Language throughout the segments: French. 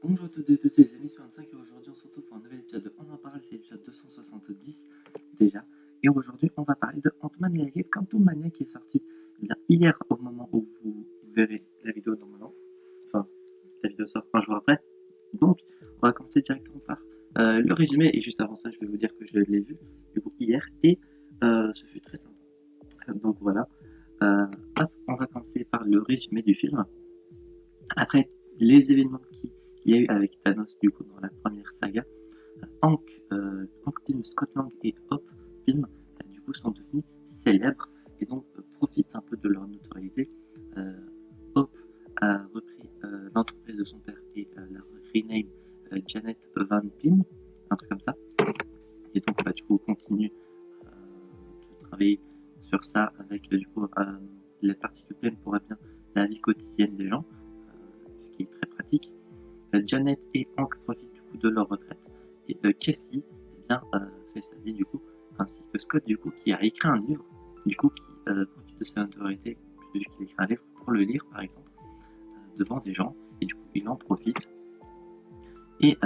Bonjour à toutes et tous, c'est les amis 25 et aujourd'hui on se retrouve pour un nouvel épisode de On en parle, c'est l'épisode 270 déjà. Et aujourd'hui on va parler de Ant-Man et la Guêpe Quantumania qui est sorti bien hier au moment où vous verrez la vidéo normalement. Enfin, la vidéo sort un jour après. Donc on va commencer directement par le résumé et juste avant ça je vais vous dire que je l'ai vu du coup hier et ce fut très sympa. Donc voilà, on va commencer par le résumé du film. Après les événements qu'il y a eu avec Thanos du coup dans la première saga, Hank Pym, Scott Lang et Hop Pym du coup sont devenus célèbres et donc profitent un peu de leur notoriété. Hop a repris l'entreprise de son père et l'a rename Janet Van Pym, un truc comme ça. Et donc du coup continue de travailler sur ça avec du coup la partie que Pym pourrait bien la vie quotidienne des gens, ce qui est très pratique. Janet et Hank profitent du coup de leur retraite et Cassie fait sa vie du coup, ainsi que Scott du coup qui a écrit un livre du coup qui profite de sa notoriété puisqu'il a écrit un livre pour le lire par exemple devant des gens et du coup il en profite et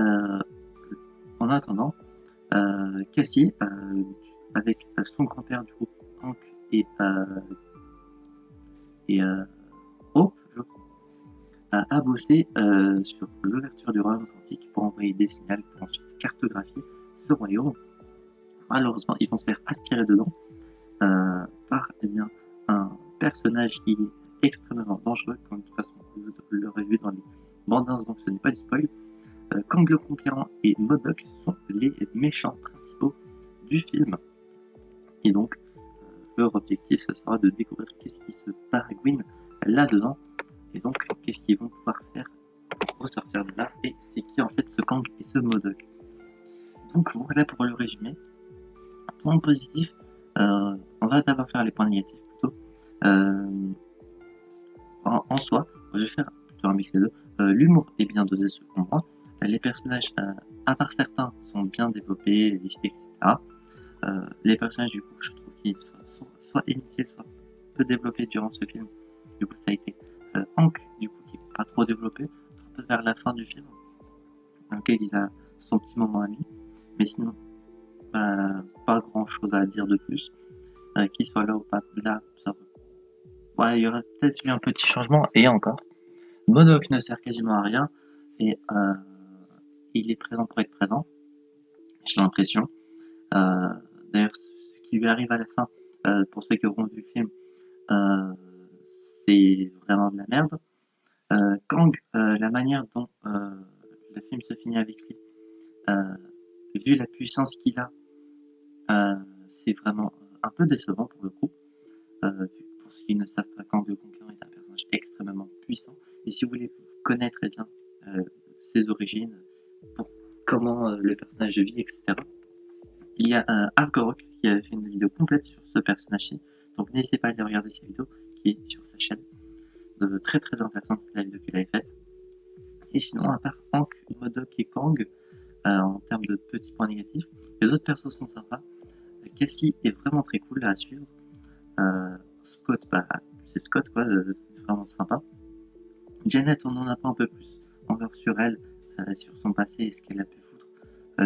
en attendant Cassie avec son grand-père du coup Hank et Hope je crois a bossé sur l'ouverture du royaume atlantique pour envoyer des signaux pour ensuite cartographier ce royaume. Malheureusement, ils vont se faire aspirer dedans par un personnage qui est extrêmement dangereux, comme de toute façon vous l'aurez vu dans les bandes annonces, donc ce n'est pas du spoil. Kang le Conquérant et MODOK sont les méchants principaux du film. Et donc, leur objectif, ce sera de découvrir qu'est-ce qui se baragouine là-dedans. Et donc, qu'est-ce qu'ils vont pouvoir faire pour ressortir de là. Et c'est qui en fait ce Kang et ce MODOK. Donc voilà pour le résumé. Point positif, on va d'abord faire les points négatifs plutôt. En soi, je vais faire plutôt un mix des deux. L'humour est bien dosé selon moi. Les personnages, à part certains, sont bien développés, etc. Les personnages, du coup, je trouve qu'ils sont soit inutiles, soit peu développés durant ce film. Du coup, ça a été Hank, du coup, qui n'est pas trop développé, un peu vers la fin du film, dans lequel il a son petit moment à lui. Mais sinon, pas grand chose à dire de plus. Qu'il soit là ou pas là, ça va. Ouais, il y aurait peut-être eu un petit changement, et encore. MODOK ne sert quasiment à rien, et il est présent pour être présent, j'ai l'impression. D'ailleurs, ce qui lui arrive à la fin, pour ceux qui auront vu le film, c'est vraiment de la merde. Kang, la manière dont le film se finit avec lui, vu la puissance qu'il a, c'est vraiment un peu décevant pour le coup. Pour ceux qui ne savent pas, Kang le Conquérant est un personnage extrêmement puissant. Et si vous voulez connaître bien ses origines, pour comment le personnage vit, etc., il y a Argorok qui avait fait une vidéo complète sur ce personnage-ci. Donc n'hésitez pas à aller regarder ses vidéos qui est sur sa chaîne. Très très intéressante, c'était la vidéo qu'il avait faite. Et sinon, à part Hank, MODOK et Kang, en termes de petits points négatifs, les autres persos sont sympas. Cassie est vraiment très cool à suivre. Scott, c'est Scott quoi, vraiment sympa. Janet, on en apprend un peu plus encore sur elle, sur son passé et ce qu'elle a pu foutre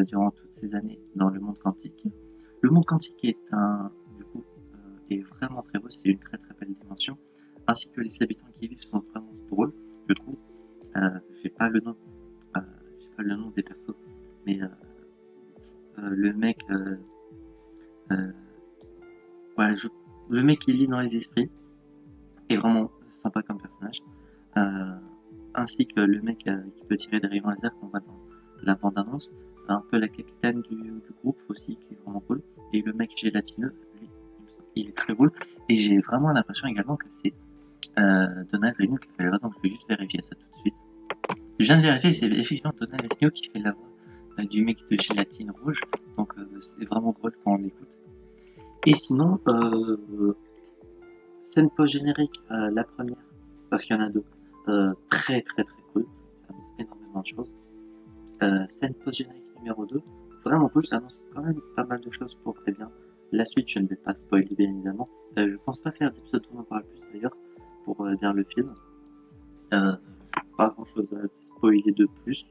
durant toutes ces années dans le monde quantique. Le monde quantique est est vraiment très beau, c'est une très très belle dimension, ainsi que les habitants qui y vivent sont vraiment drôles, je trouve. J'ai pas le nom, des persos, mais le mec, ouais, le mec qui lit dans les esprits est vraiment sympa comme personnage. Ainsi que le mec qui peut tirer des rayons laser qu'on voit dans la bande-annonce, un peu la capitaine du groupe aussi, qui est vraiment cool, et le mec gélatineux, lui, il est très cool, et j'ai vraiment l'impression également que c'est Donald Renew qui fait la voix, donc je vais juste vérifier ça tout de suite. Je viens de vérifier, c'est effectivement Donald Renew qui fait la voix du mec de gélatine rouge, donc c'est vraiment drôle quand on l'écoute. Et sinon, scène post-générique, la première, parce qu'il y en a deux, très très très cool, ça annonce énormément de choses. Scène post-générique numéro 2, vraiment cool, ça annonce quand même pas mal de choses pour très bien. La suite, je ne vais pas spoiler bien évidemment. Je pense pas faire d'épisode où on en parle plus d'ailleurs, pour dire le film. pas grand chose à spoiler de plus,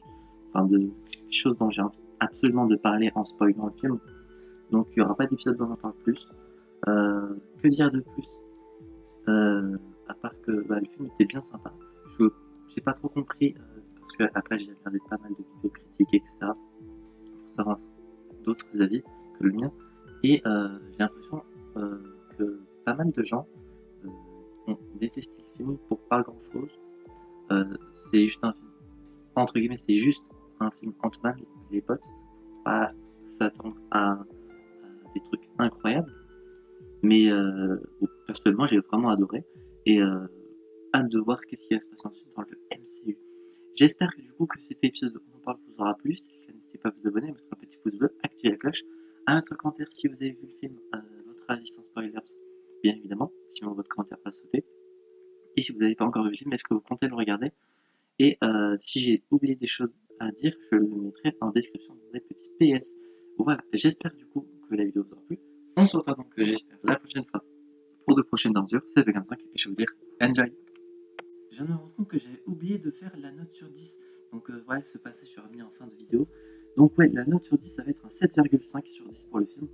enfin de quelque chose dont j'ai envie absolument de parler en spoilant le film. Donc il n'y aura pas d'épisode dont on en parle plus. Que dire de plus à part que le film était bien sympa. Je n'ai pas trop compris, parce que après j'ai regardé pas mal de vidéos critiques, etc. pour savoir d'autres avis que le mien. Et j'ai l'impression que pas mal de gens ont détesté le film pour pas grand chose. C'est juste un film, entre guillemets, c'est juste un film Ant-Man, les potes, pas s'attendre à des trucs incroyables. Mais personnellement, j'ai vraiment adoré. Et hâte de voir qu'est-ce qui va se passer ensuite dans le MCU. J'espère que du coup que cet épisode On en parle vous aura plu. Si c'est le cas, n'hésitez pas à vous abonner, à mettre un petit pouce bleu, activer la cloche, à mettre un commentaire si vous avez vu le film, votre avis sans spoilers, bien évidemment, sinon votre commentaire va sauter. Et si vous n'avez pas encore vu le film, est-ce que vous comptez le regarder? Et si j'ai oublié des choses à dire, je le mettrai en description dans des petits PS. Voilà, j'espère du coup que la vidéo vous aura plu. On se retrouve donc, j'espère, la prochaine fois pour de prochaines aventures. C'est V25 et je vais vous dire enjoy. Je viens de me rendre compte que j'avais oublié de faire la note sur 10. Donc voilà, ce passage sera mis en fin de vidéo. Donc ouais, la note sur 10, ça va être un 7,5 sur 10 pour le film.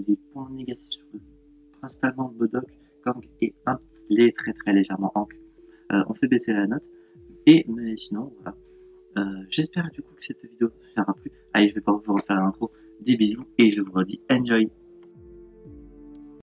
Les points négatifs sur principalement Modok, Kang et les très légèrement Hank. On fait baisser la note. Mais sinon, voilà. J'espère du coup que cette vidéo vous aura plu. Allez, je vais pas vous refaire l'intro. Des bisous et je vous redis enjoy.